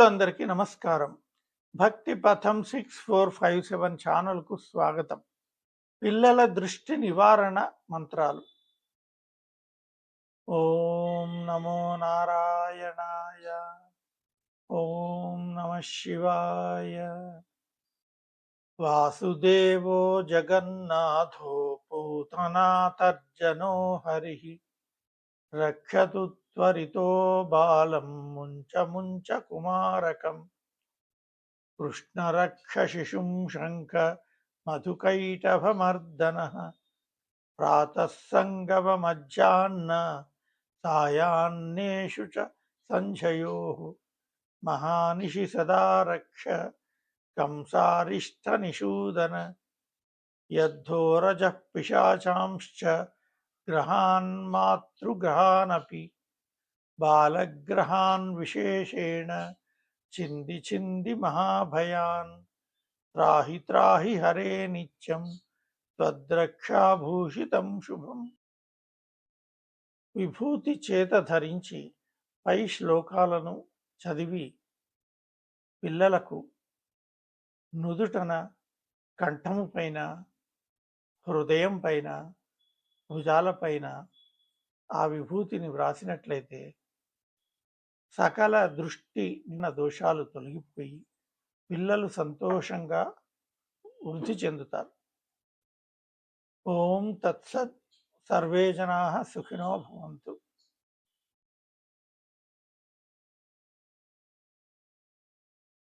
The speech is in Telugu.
మిత్రులందరికీ నమస్కారం. భక్తి పథం 6457 ఛానల్కు స్వాగతం. పిల్లల దృష్టి నివారణ మంత్రాలు. ఓం నమో నారాయణాయ. ఓం నమః శివాయ. వాసుదేవో జగన్నాథో పూతనాతర్జనో హరి. రక్షతు త్వరితో బాలం ముంచ ముంచ కుమారకం. కృష్ణరక్ష శిశుం శంఖ మధుకైటభమర్దన. ప్రాతః సంగమ మధ్యాహ్న సాయాన్నేషు చ సంధ్యయో. మహానిశి సదా రక్ష కంసారిష్ట నిషూదన. యద్ధోరజః పిశాచాంశ్చ గ్రహాన్ మాతృగ్రహానపి. బాలగ్రహాన్ విశేషేణ చింది చింది మహాభయాన్. త్రాహి త్రాహి హరే నిత్యం త్వద్రక్షాభూషితం శుభం. విభూతి చేత ధరించి పై శ్లోకాలను చదివి పిల్లలకు నుదుటన, కంఠము పైన, హృదయం పైన, భుజాలపైన ఆ విభూతిని వ్రాసినట్లయితే సకల దృష్టి దోషాలు తొలగిపోయి పిల్లలు సంతోషంగా వృద్ధి చెందుతారు. ఓం తత్సత్. సర్వే జనాః సుఖినో భవంతు.